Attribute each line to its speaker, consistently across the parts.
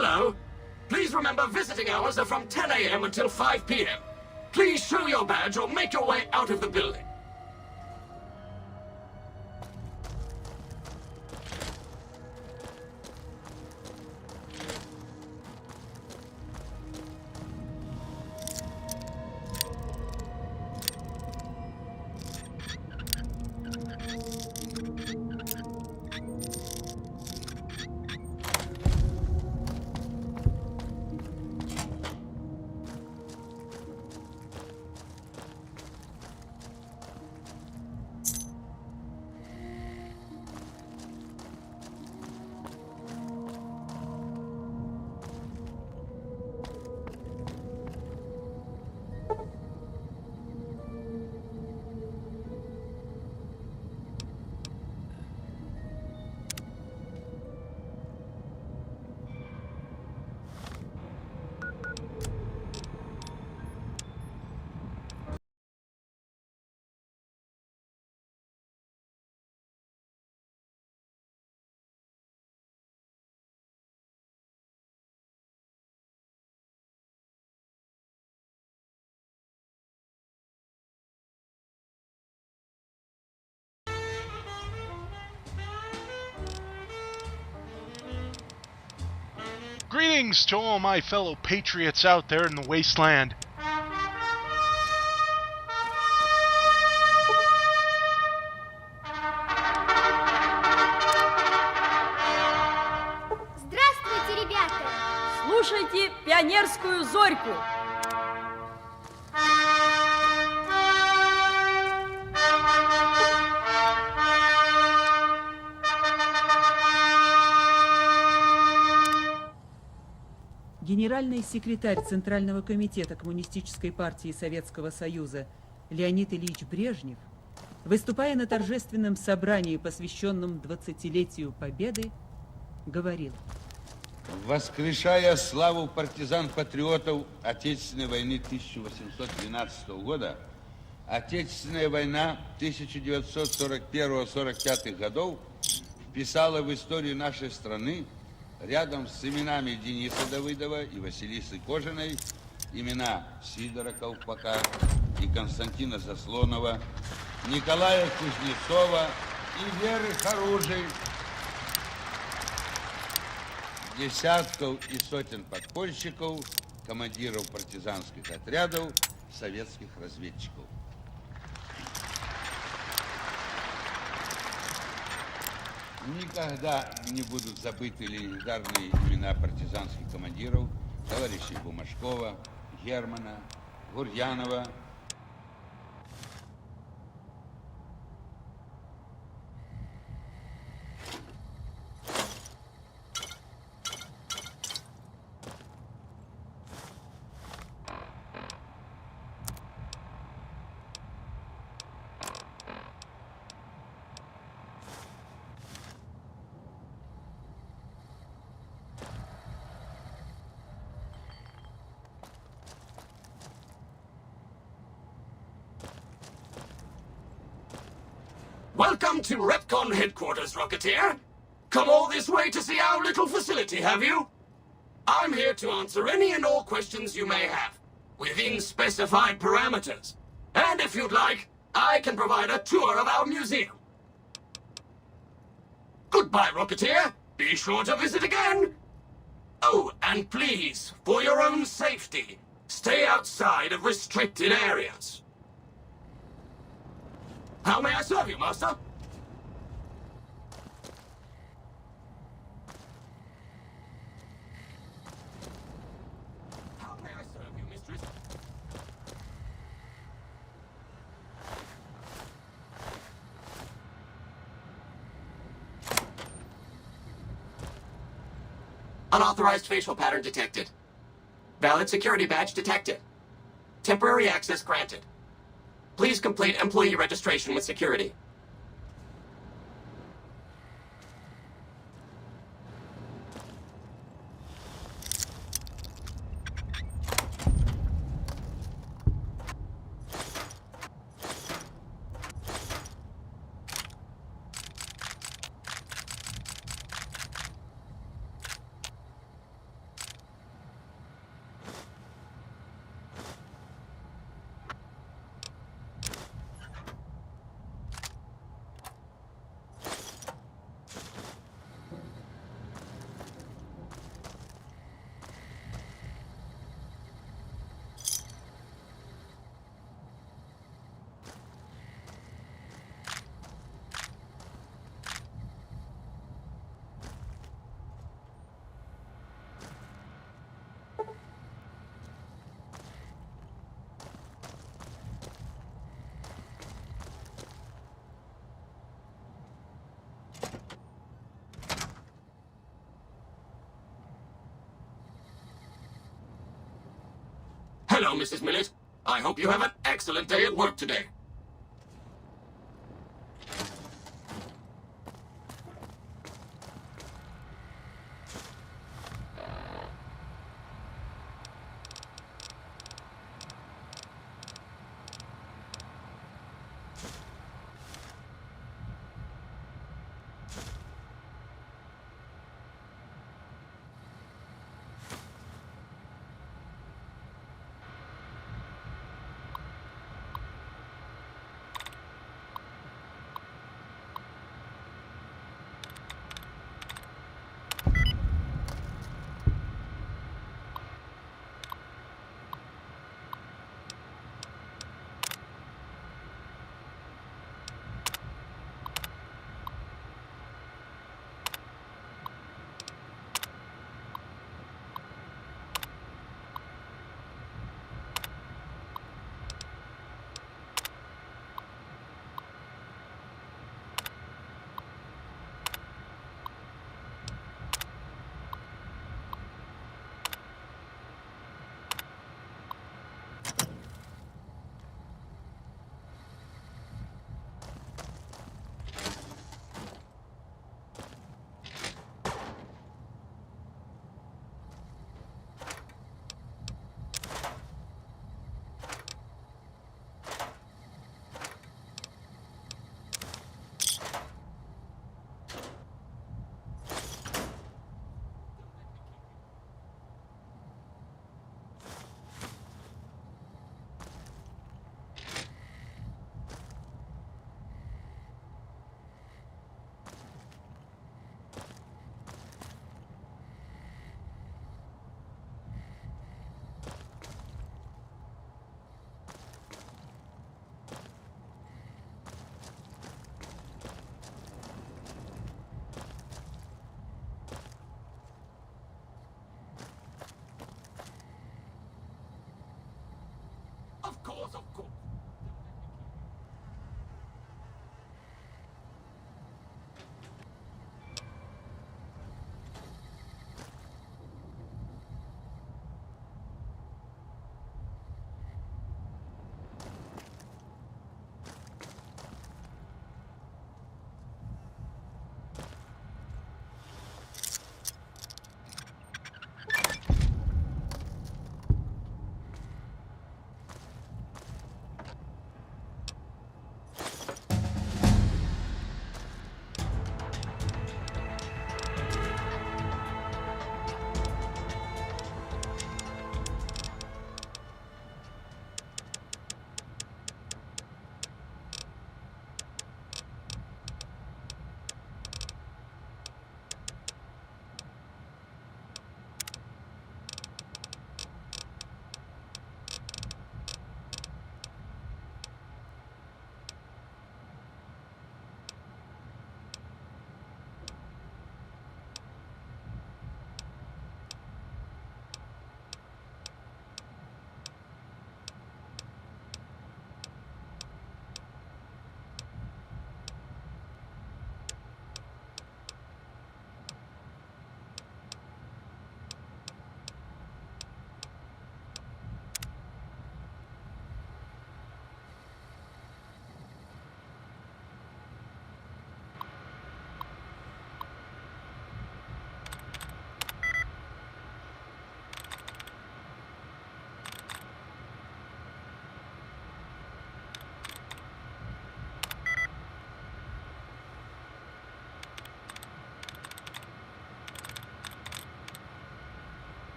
Speaker 1: Hello. Please remember visiting hours are from 10 a.m. until 5 p.m. Please show your badge or make your way out of the building.
Speaker 2: Greetings to all my fellow patriots out there in the wasteland.
Speaker 3: Здравствуйте, ребята!
Speaker 4: Слушайте пионерскую зорьку.
Speaker 5: Генеральный секретарь Центрального комитета Коммунистической партии Советского Союза Леонид Ильич Брежнев, выступая на торжественном собрании, посвященном 20-летию Победы, говорил:
Speaker 6: воскрешая славу партизан-патриотов Отечественной войны 1812 года, Отечественная война 1941-45 годов вписала в историю нашей страны рядом с именами Дениса Давыдова и Василисы Кожиной имена Сидора Колпака и Константина Заслонова, Николая Кузнецова и Веры Харужей, десятков и сотен подпольщиков, командиров партизанских отрядов, советских разведчиков. Никогда не будут забыты легендарные имена партизанских командиров, товарищей Бумажкова, Германа, Гурьянова.
Speaker 1: Welcome to Repcon headquarters, Rocketeer. Come all this way to see our little facility, have you? I'm here to answer any and all questions you may have, within specified parameters. And if you'd like, I can provide a tour of our museum. Goodbye, Rocketeer. Be sure to visit again. Oh, and please, for your own safety, stay outside of restricted areas. How may I serve you, Master? How may I serve you, Mistress? Unauthorized facial pattern detected. Valid security badge detected. Temporary access granted. Please complete employee registration with security. Well, Mrs. Millet, I hope you have an excellent day at work today.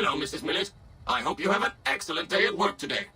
Speaker 1: Hello, Mrs. Millet. I hope you have an excellent day at work today.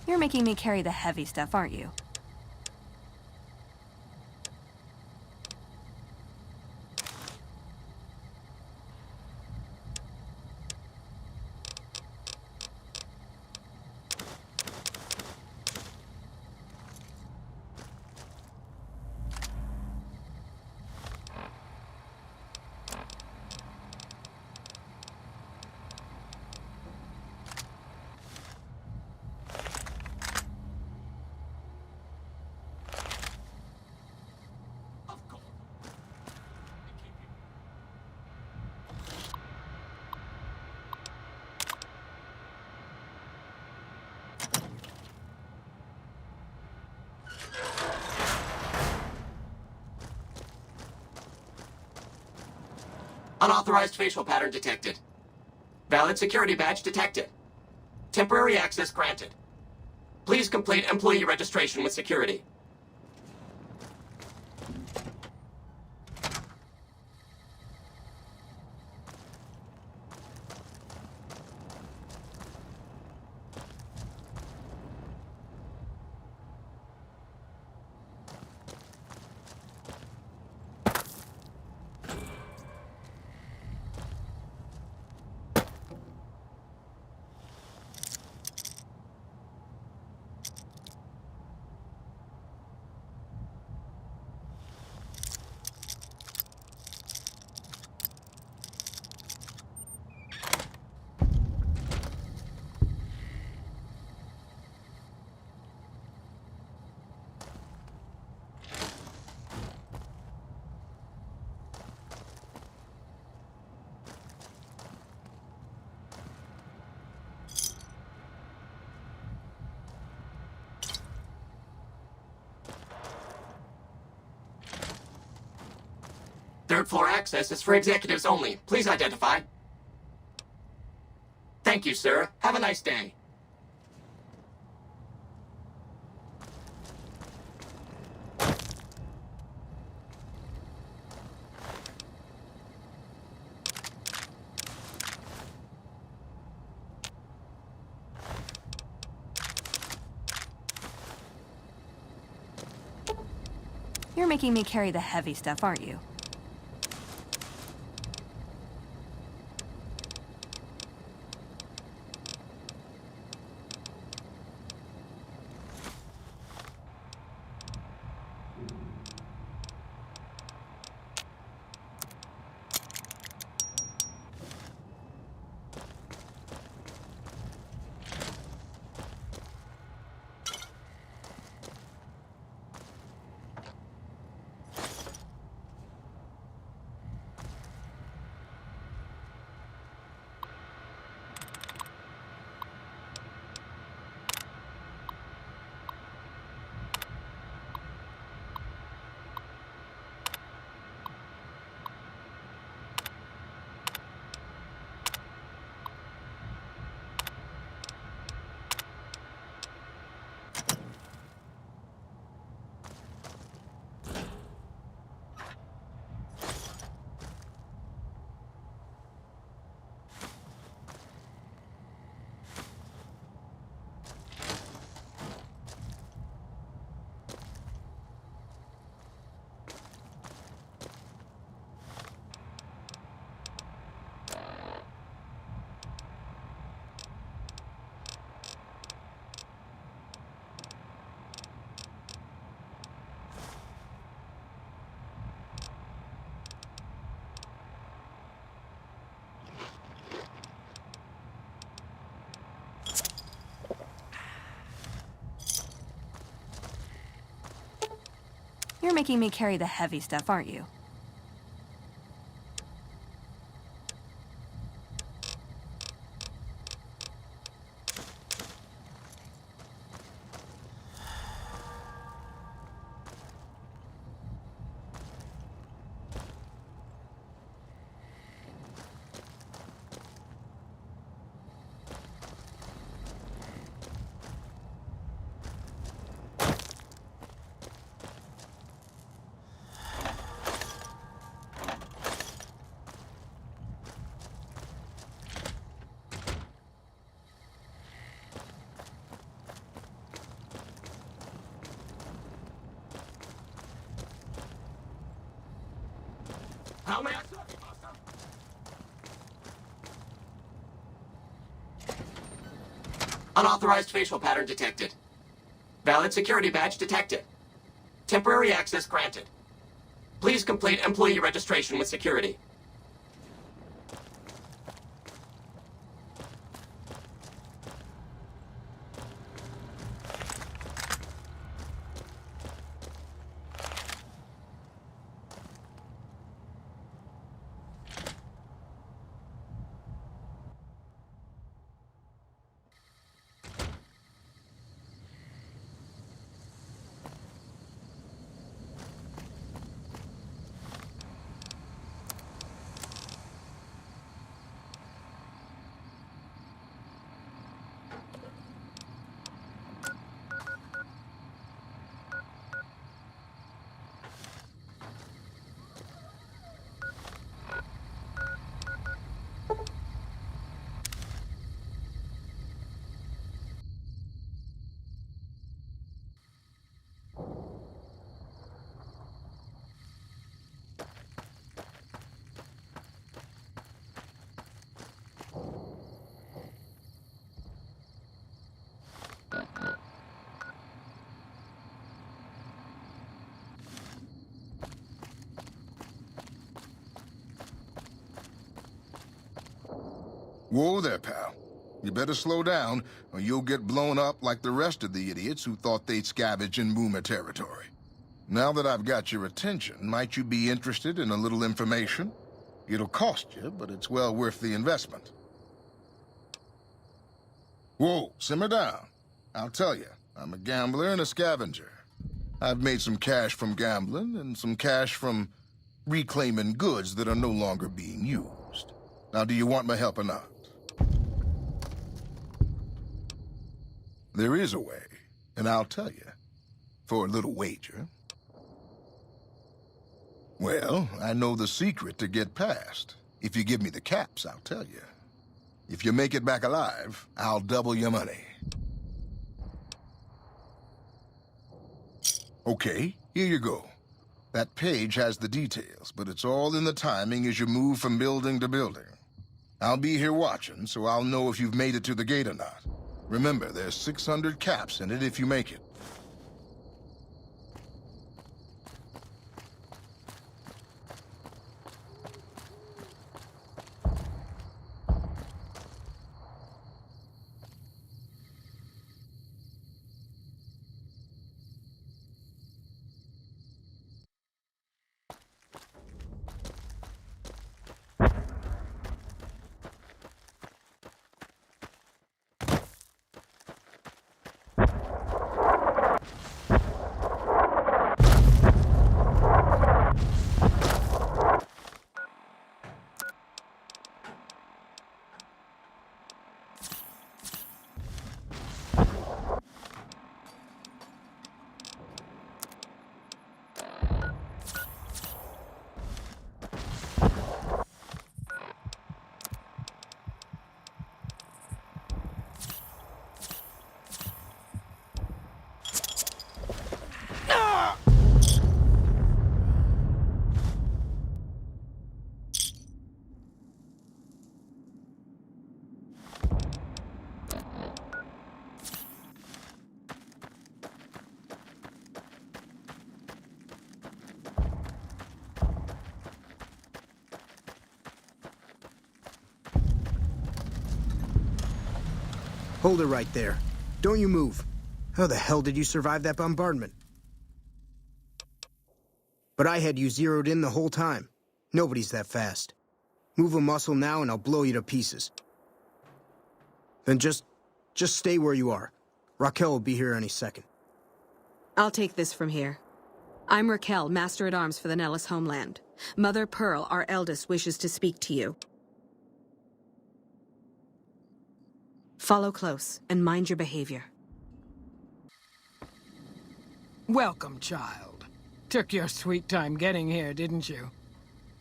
Speaker 3: You're making me carry the heavy stuff, aren't you?
Speaker 1: Of course. Unauthorized facial pattern detected. Valid security badge detected. Temporary access granted. Please complete employee registration with security. Third floor access is for executives only. Please identify. Thank you, sir. Have a nice day.
Speaker 3: You're making me carry the heavy stuff, aren't you? You're making me carry the heavy stuff, aren't you?
Speaker 1: How may I serve you, Master? Unauthorized facial pattern detected. Valid security badge detected. Temporary access granted. Please complete employee registration with security.
Speaker 7: Whoa there, pal. You better slow down, or you'll get blown up like the rest of the idiots who thought they'd scavenge in Boomer territory. Now that I've got your attention, might you be interested in a little information? It'll cost you, but it's well worth the investment. Whoa, simmer down. I'll tell you, I'm a gambler and a scavenger. I've made some cash from gambling and some cash from reclaiming goods that are no longer being used. Now, do you want my help or not? There is a way, and I'll tell you, for a little wager. Well, I know the secret to get past. If you give me the caps, I'll tell you. If you make it back alive, I'll double your money. Okay, here you go. That page has the details, but it's all in the timing as you move from building to building. I'll be here watching, so I'll know if you've made it to the gate or not. Remember, there's 600 caps in it if you make it.
Speaker 8: Hold it right there. Don't you move. How the hell did you survive that bombardment? But I had you zeroed in the whole time. Nobody's that fast. Move a muscle now and I'll blow you to pieces. Then just stay where you are. Raquel will be here any second.
Speaker 9: I'll take this from here. I'm Raquel, Master-at-Arms for the Nellis homeland. Mother Pearl, our eldest, wishes to speak to you. Follow close and mind your behavior.
Speaker 10: Welcome, child. Took your sweet time getting here, didn't you?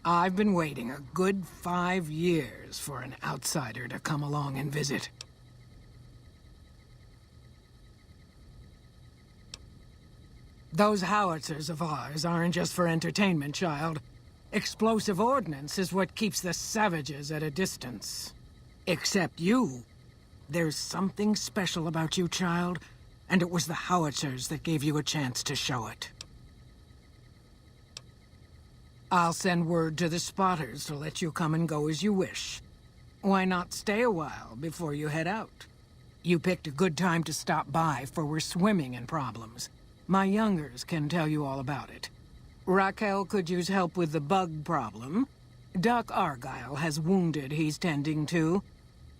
Speaker 10: I've been waiting a good 5 years for an outsider to come along and visit. Those howitzers of ours aren't just for entertainment, child. Explosive ordnance is what keeps the savages at a distance. Except you. There's something special about you, child, and it was the howitzers that gave you a chance to show it. I'll send word to the spotters to let you come and go as you wish. Why not stay a while before you head out? You picked a good time to stop by, for we're swimming in problems. My youngers can tell you all about it. Raquel could use help with the bug problem. Duck Argyle has wounded he's tending to.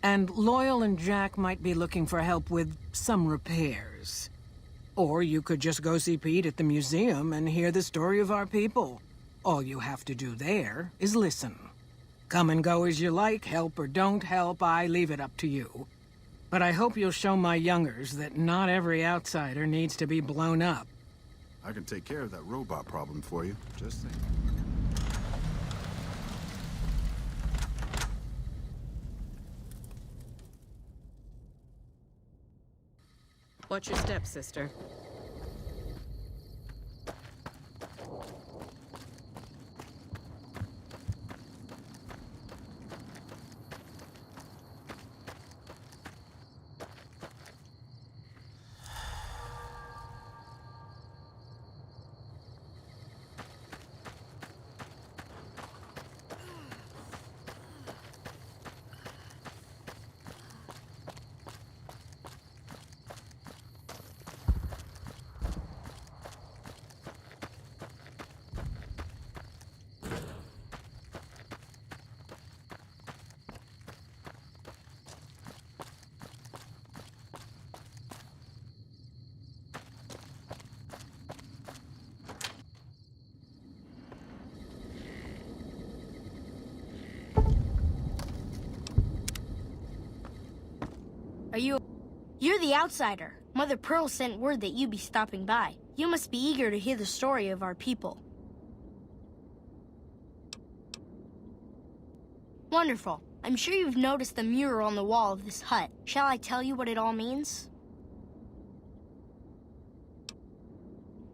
Speaker 10: And Loyal and Jack might be looking for help with some repairs. Or you could just go see Pete at the museum and hear the story of our people. All you have to do there is listen. Come and go as you like, help or don't help, I leave it up to you. But I hope you'll show my youngers that not every outsider needs to be blown up.
Speaker 11: I can take care of that robot problem for you. Just think.
Speaker 9: Watch your step, sister.
Speaker 12: You're the outsider. Mother Pearl sent word that you'd be stopping by. You must be eager to hear the story of our people. Wonderful. I'm sure you've noticed the mural on the wall of this hut. Shall I tell you what it all means?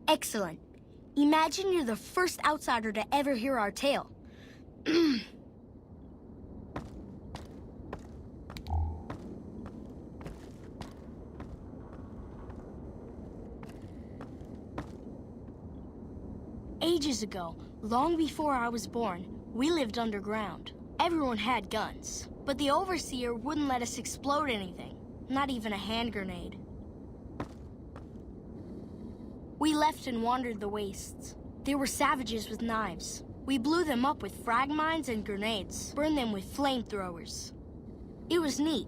Speaker 12: Excellent. Imagine you're the first outsider to ever hear our tale. Ages ago, long before I was born, we lived underground. Everyone had guns, but the Overseer wouldn't let us explode anything, not even a hand grenade. We left and wandered the wastes. There were savages with knives. We blew them up with frag mines and grenades, burned them with flamethrowers. It was neat,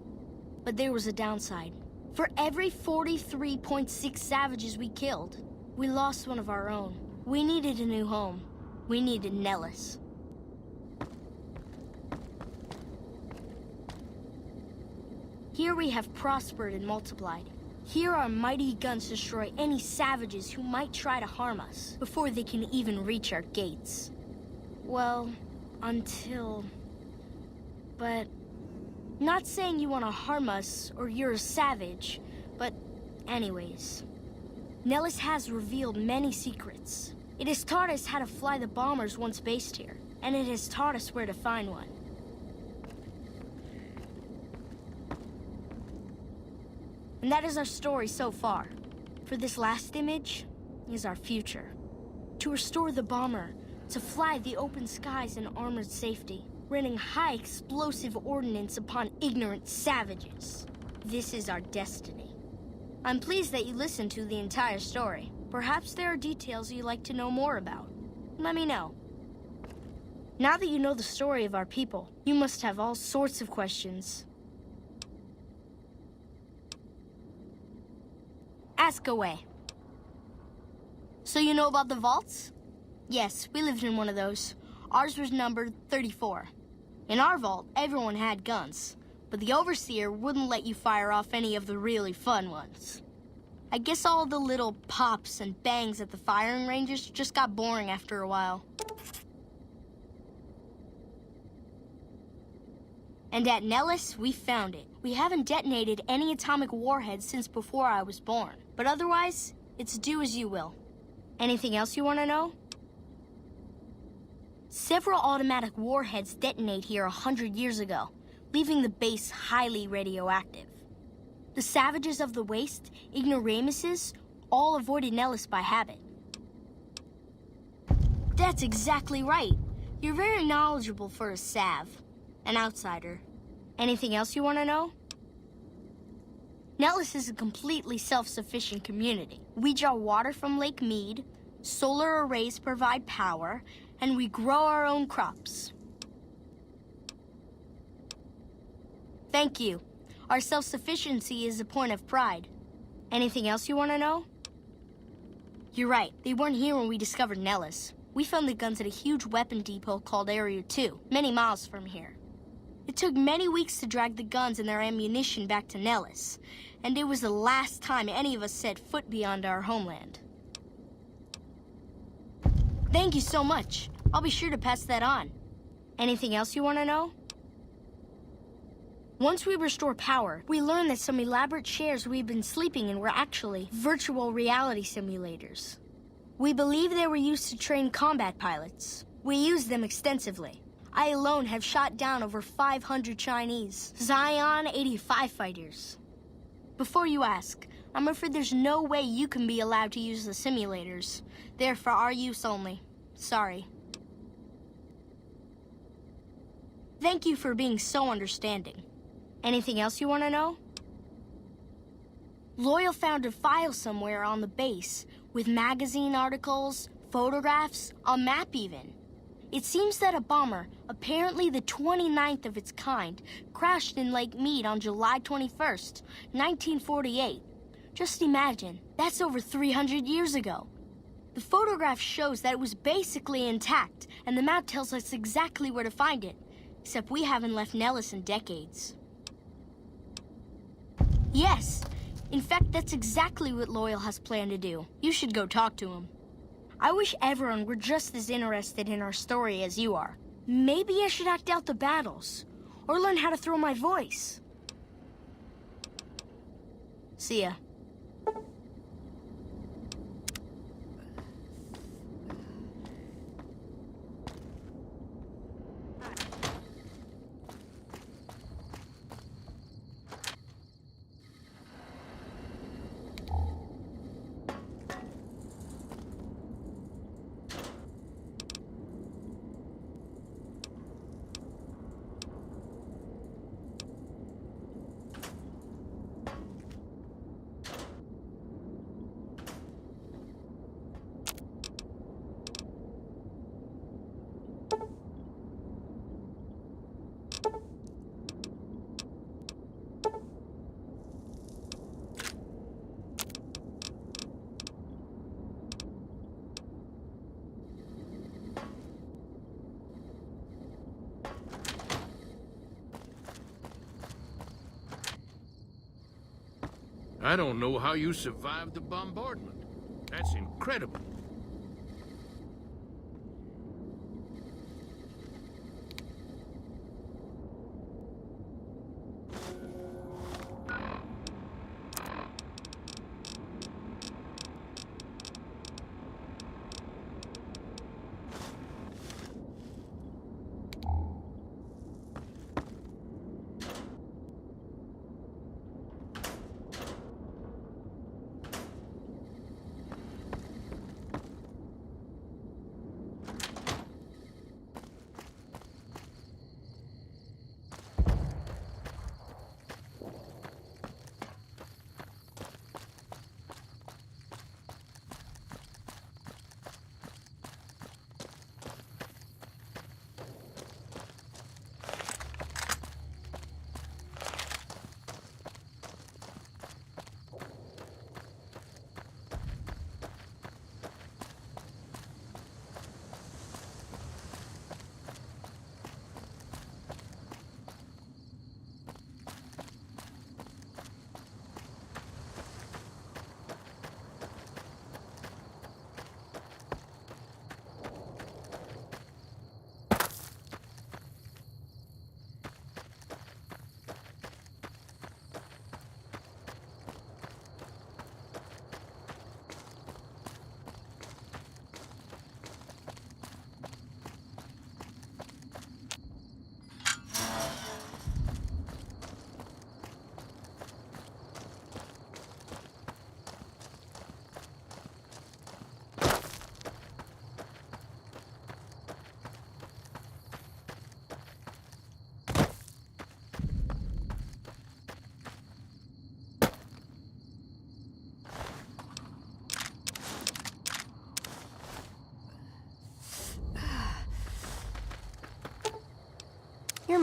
Speaker 12: but there was a downside. For every 43.6 savages we killed, we lost one of our own. We needed a new home. We needed Nellis. Here we have prospered and multiplied. Here our mighty guns destroy any savages who might try to harm us before they can even reach our gates. Well, until... But... Not saying you want to harm us or you're a savage, but anyways. Nellis has revealed many secrets. It has taught us how to fly the bombers once based here, and it has taught us where to find one. And that is our story so far. For this last image is our future. To restore the bomber, to fly the open skies in armored safety, raining high explosive ordnance upon ignorant savages. This is our destiny. I'm pleased that you listened to the entire story. Perhaps there are details you'd like to know more about. let me know. Now that you know the story of our people, you must have all sorts of questions. Ask away. So you know about the vaults? Yes, we lived in one of those. Ours was numbered 34. In our vault, everyone had guns, but the Overseer wouldn't let you fire off any of the really fun ones. I guess all the little pops and bangs at the firing ranges just got boring after a while. And at Nellis, we found it. We haven't detonated any atomic warheads since before I was born, but otherwise, it's do as you will. Anything else you want to know? Several automatic warheads detonate here 100 years ago, leaving the base highly radioactive. The savages of the waste, ignoramuses, all avoided Nellis by habit. That's exactly right. You're very knowledgeable for a Sav, an outsider. Anything else you want to know? Nellis is a completely self-sufficient community. We draw water from Lake Mead, solar arrays provide power, and we grow our own crops. Thank you. Our self-sufficiency is a point of pride. Anything else you want to know? You're right. They weren't here when we discovered Nellis. We found the guns at a huge weapon depot called Area 2, many miles from here. It took many weeks to drag the guns and their ammunition back to Nellis, and it was the last time any of us set foot beyond our homeland. Thank you so much. I'll be sure to pass that on. Anything else you want to know? Once we restore power, we learned that some elaborate chairs we've been sleeping in were actually virtual reality simulators. We believe they were used to train combat pilots. We used them extensively. I alone have shot down over 500 Chinese Zion 85 fighters. Before you ask, I'm afraid there's no way you can be allowed to use the simulators. They're for our use only. Sorry. Thank you for being so understanding. Anything else you want to know? Loyal found a file somewhere on the base with magazine articles, photographs, a map even. It seems that a bomber, apparently the 29th of its kind, crashed in Lake Mead on July 21st, 1948. Just imagine, that's over 300 years ago. The photograph shows that it was basically intact, and the map tells us exactly where to find it, except we haven't left Nellis in decades. Yes, in fact, that's exactly what Loyal has planned to do. You should go talk to him. I wish everyone were just as interested in our story as you are. Maybe I should act out the battles, or learn how to throw my voice. See ya.
Speaker 13: I don't know how you survived the bombardment. That's incredible.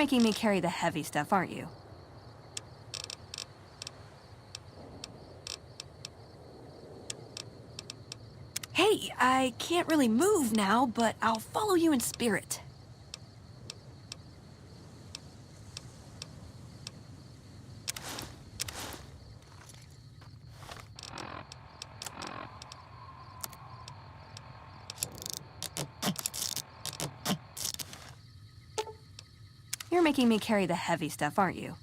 Speaker 3: making me carry the heavy stuff, aren't you? Hey, I can't really move now, but I'll follow you in spirit. You're making me carry the heavy stuff, aren't you?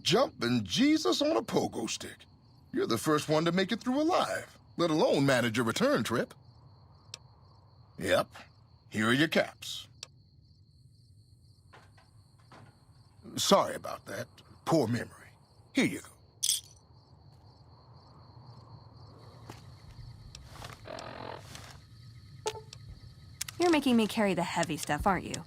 Speaker 7: Jumping Jesus on a pogo stick. You're the first one to make it through alive, let alone manage a return trip. Yep, here are your caps. Sorry about that. Poor memory. Here you go.
Speaker 3: You're making me carry the heavy stuff, aren't you?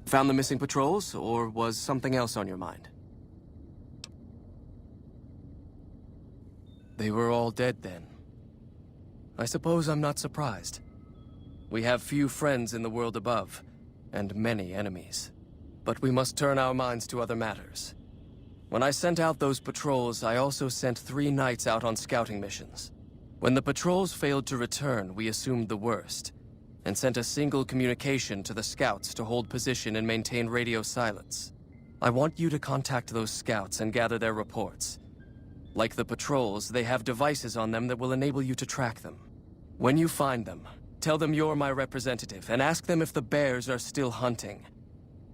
Speaker 14: Found the missing patrols, or was something else on your mind? They were all dead then. I suppose I'm not surprised. We have few friends in the world above, and many enemies. But we must turn our minds to other matters. When I sent out those patrols, I also sent 3 knights out on scouting missions. When the patrols failed to return, we assumed the worst, and sent a single communication to the scouts to hold position and maintain radio silence. I want you to contact those scouts and gather their reports. Like the patrols, they have devices on them that will enable you to track them. When you find them, tell them you're my representative and ask them if the bears are still hunting.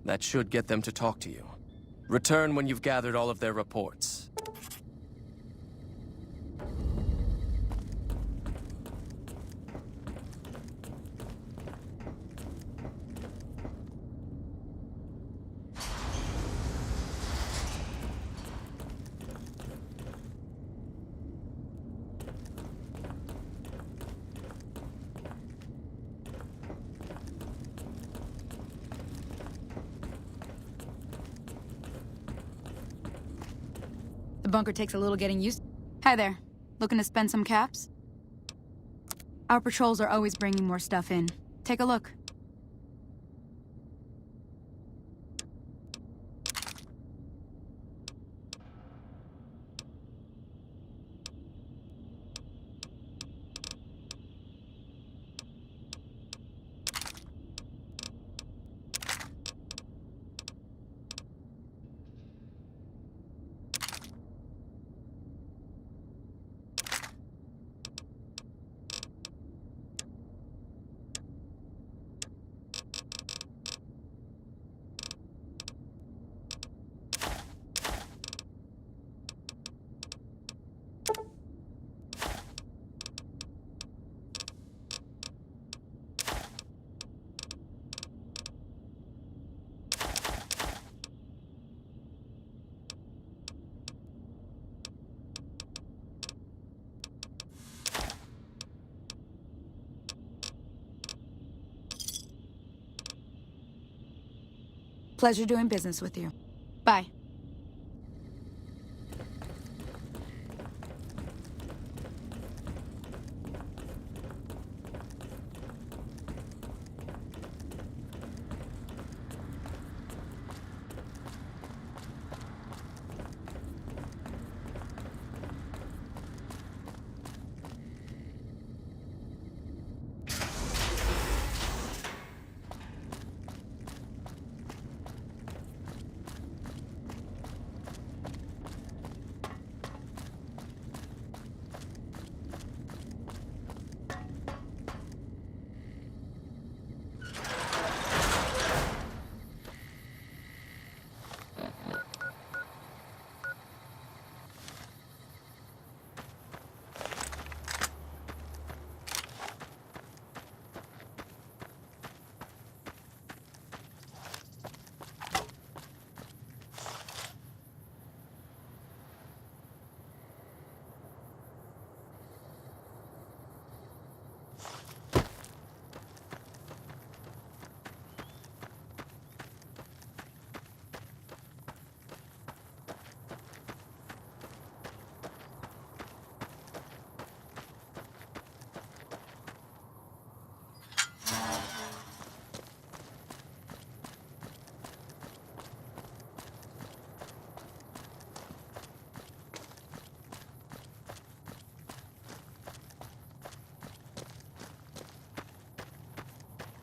Speaker 14: That should get them to talk to you. Return when you've gathered all of their reports.
Speaker 3: bunker takes a little getting used. Hi there. Looking to spend some caps? Our patrols are always bringing more stuff in. Take a look. Pleasure doing business with you. Bye.